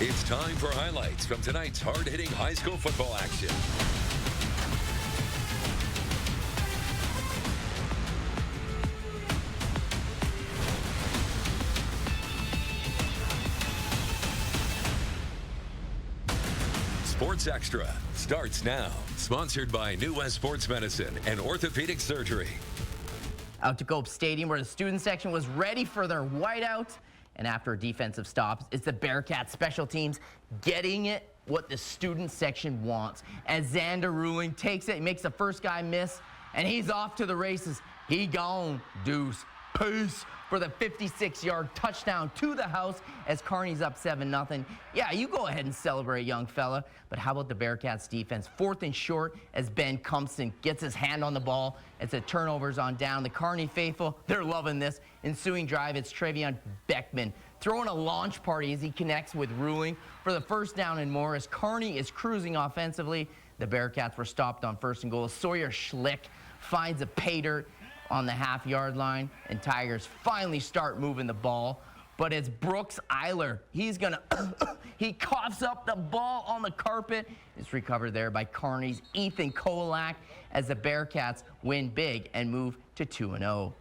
It's time for highlights from tonight's hard-hitting high school football action. Sports Extra starts now. Sponsored by New West Sports Medicine and Orthopedic Surgery. Out to Cope Stadium, where the student section was ready for their whiteout. And after a defensive stop, it's the Bearcats special teams getting it what the student section wants. As Xander Ruling takes it, he makes the first guy miss, and he's off to the races. He gone, Deuce. Peace for the 56-yard touchdown to the house as Kearney's up 7-0. Yeah, you go ahead and celebrate, young fella. But how about the Bearcats defense? 4th and short as Ben Cumpson gets his hand on the ball. It's a turnovers on down. The Kearney faithful, they're loving this. Ensuing drive, it's Trevion Beckman throwing a launch party as he connects with Ruling for the first down and more as Kearney is cruising offensively. The Bearcats were stopped on 1st and goal. Sawyer Schlick finds a pay dirt on the half-yard line, and Tigers finally start moving the ball. But it's Brooks Eiler. He coughs up the ball on the carpet. It's recovered there by Kearney's Ethan Kolak as the Bearcats win big and move to 2-0.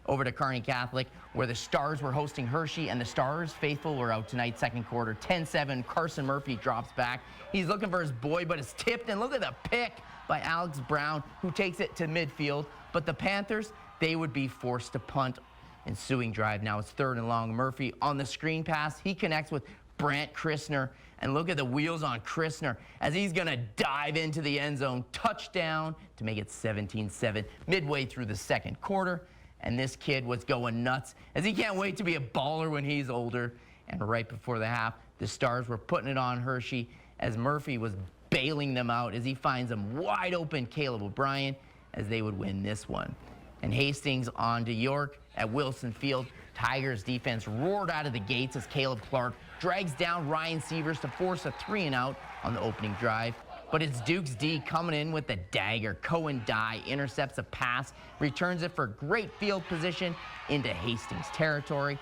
Over to Kearney Catholic, where the Stars were hosting Hershey, and the Stars faithful were out tonight, second quarter. 10-7, Carson Murphy drops back. He's looking for his boy, but it's tipped, and look at the pick by Alex Brown, who takes it to midfield. But the Panthers, they would be forced to punt. Ensuing drive now is 3rd and long. Murphy on the screen pass. He connects with Brant Christner. And look at the wheels on Christner as he's going to dive into the end zone. Touchdown to make it 17-7 midway through the second quarter. And this kid was going nuts as he can't wait to be a baller when he's older. And right before the half, the Stars were putting it on Hershey as Murphy was bailing them out as he finds them wide open, Caleb O'Brien, as they would win this one. And Hastings on to York at Wilson Field. Tigers defense roared out of the gates as Caleb Clark drags down Ryan Sievers to force a 3-and-out on the opening drive. But it's Duke's D coming in with the dagger. Cohen Dye intercepts a pass, returns it for great field position into Hastings territory.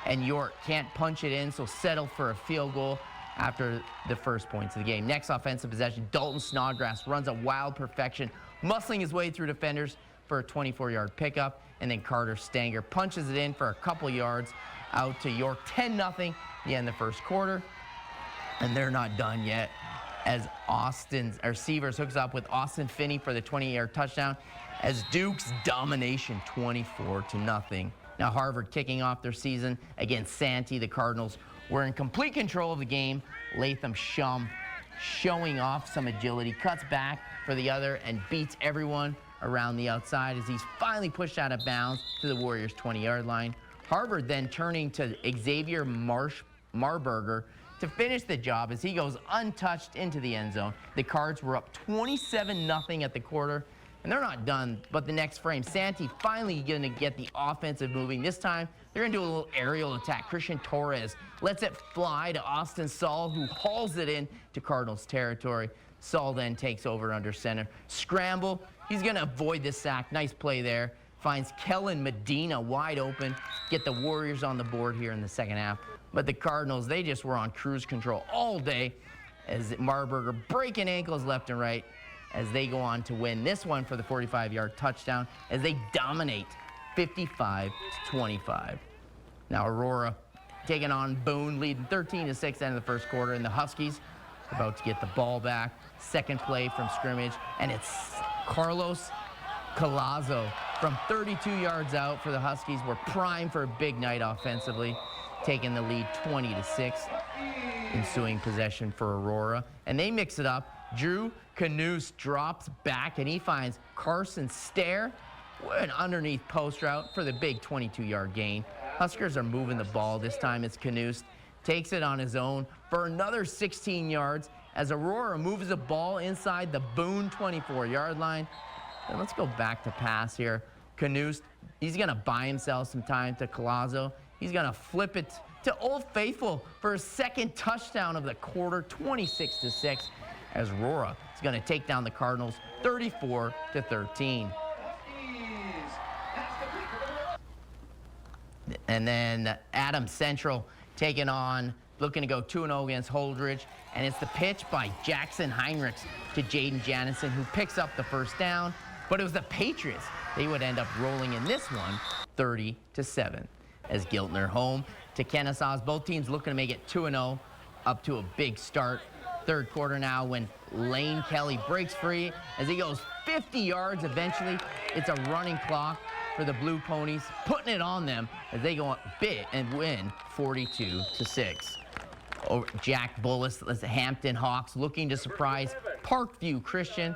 And York can't punch it in, so settle for a field goal after the first points of the game. Next offensive possession, Dalton Snodgrass runs a wild perfection, muscling his way through defenders for a 24-yard pickup, and then Carter Stanger punches it in for a couple yards out to York. 10-0 the end of the first quarter, and they're not done yet as Sievers hooks up with Austin Finney for the 20-yard touchdown as Duke's domination 24-0. Now Harvard kicking off their season against Santee. The Cardinals were in complete control of the game. Latham Shum showing off some agility, cuts back for the other and beats everyone around the outside as he's finally pushed out of bounds to the Warriors' 20-yard line. Harvard then turning to Xavier Marburger to finish the job as he goes untouched into the end zone. The Cards were up 27-0 at the quarter, and they're not done. But the next frame, Santee finally going to get the offensive moving. This time, they're going to do a little aerial attack. Christian Torres lets it fly to Austin Saul, who hauls it in to Cardinals territory. Saul then takes over under center. Scramble. He's going to avoid this sack. Nice play there. Finds Kellen Medina wide open. Get the Warriors on the board here in the second half. But the Cardinals, they just were on cruise control all day as Marburger breaking ankles left and right as they go on to win this one for the 45-yard touchdown as they dominate 55-25. Now Aurora taking on Boone, leading 13-6 end of the first quarter, and the Huskies about to get the ball back. Second play from scrimmage, and it's Carlos Colazo from 32 yards out for the Huskies. We're primed for a big night offensively, taking the lead 20-6. Ensuing possession for Aurora, and they mix it up. Drew Canoose drops back, and he finds Carson Stair an underneath post route for the big 22-yard gain. Huskers are moving the ball. This time it's Canoose. Takes it on his own for another 16 yards as Aurora moves the ball inside the Boone 24-yard line. And let's go back to pass here. Canoose, he's going to buy himself some time to Colazo. He's going to flip it to Old Faithful for his second touchdown of the quarter, 26-6, as Aurora is going to take down the Cardinals 34-13. And then Adams Central taking on looking to go 2-0 against Holdridge, and it's the pitch by Jackson Heinrichs to Jaden Janison, who picks up the first down, but it was the Patriots. They would end up rolling in this one 30-7 as Giltner home to Kennesaw's. Both teams looking to make it 2-0, up to a big start. Third quarter now when Lane Kelly breaks free as he goes 50 yards eventually. It's a running clock for the Blue Ponies, putting it on them as they go big and win 42-6. Jack Bullis, the Hampton Hawks, looking to surprise Parkview Christian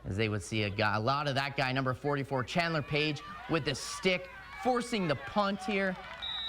as they would see a lot of that guy, number 44, Chandler Page, with the stick, forcing the punt here.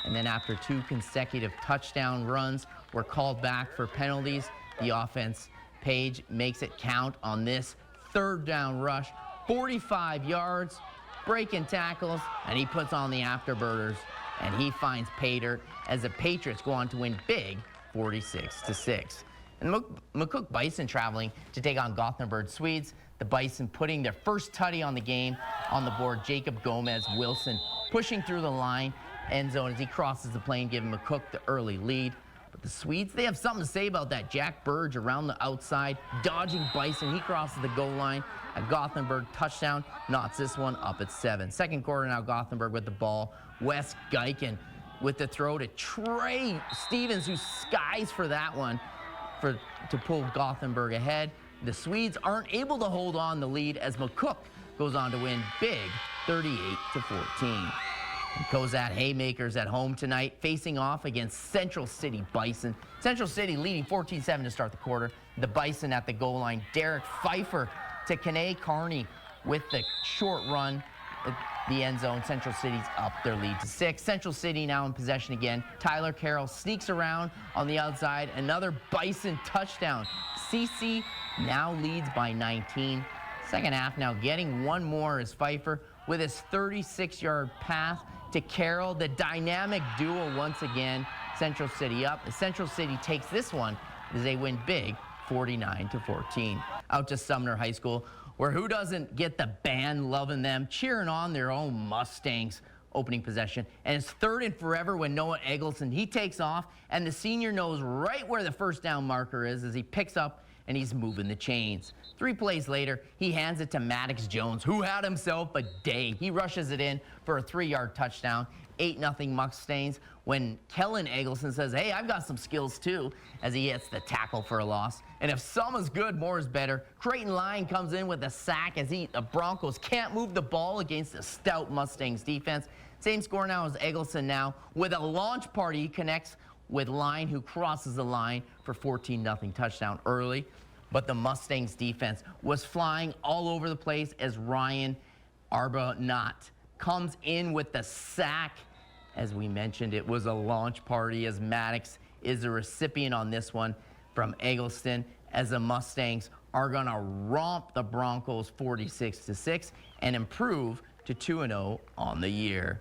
And then after 2 consecutive touchdown runs were called back for penalties, the offense, Page makes it count on this third down rush, 45 yards, breaking tackles, and he puts on the afterburners, and he finds pay dirt as the Patriots go on to win big 46-6. And McCook Bison traveling to take on Gothenburg Swedes. The Bison putting their first tutty on the game on the board. Jacob Gomez Wilson pushing through the line, end zone as he crosses the plane, giving McCook the early lead. But the Swedes, they have something to say about that. Jack Burge around the outside, dodging Bison. He crosses the goal line. A Gothenburg touchdown knots this one up at 7. Second quarter now, Gothenburg with the ball. Wes Geiken with the throw to Trey Stevens, who skies for that one to pull Gothenburg ahead. The Swedes aren't able to hold on the lead as McCook goes on to win big 38-14. Cozad Haymakers at home tonight, facing off against Central City Bison. Central City leading 14-7 to start the quarter. The Bison at the goal line. Derek Pfeiffer to Kearney with the short run at the end zone. Central City's up their lead to 6. Central City now in possession again. Tyler Carroll sneaks around on the outside. Another Bison touchdown. CC now leads by 19. Second half now getting one more as Pfeiffer with his 36-yard pass to Carroll. The dynamic duo once again. Central City up. Central City takes this one as they win big 49-14. Out to Sumner High School, where who doesn't get the band loving them, cheering on their own Mustangs. Opening possession, and it's 3rd and forever when Noah Eggleston, he takes off, and the senior knows right where the first down marker is as he picks up and he's moving the chains. 3 plays later, he hands it to Maddox Jones, who had himself a day. He rushes it in for a 3-yard touchdown. 8-0 Mustangs when Kellen Eggleston says, hey, I've got some skills too, as he hits the tackle for a loss. And if some is good, more is better. Creighton Lyon comes in with a sack as the Broncos can't move the ball against the stout Mustangs defense. Same score now as Eggleston now with a launch party. He connects with Lyon, who crosses the line for 14-0 touchdown early. But the Mustangs defense was flying all over the place as Ryan Arbonat comes in with the sack. As we mentioned, it was a launch party as Maddox is the recipient on this one from Eggleston, as the Mustangs are going to romp the Broncos 46-6 and improve to 2-0 on the year.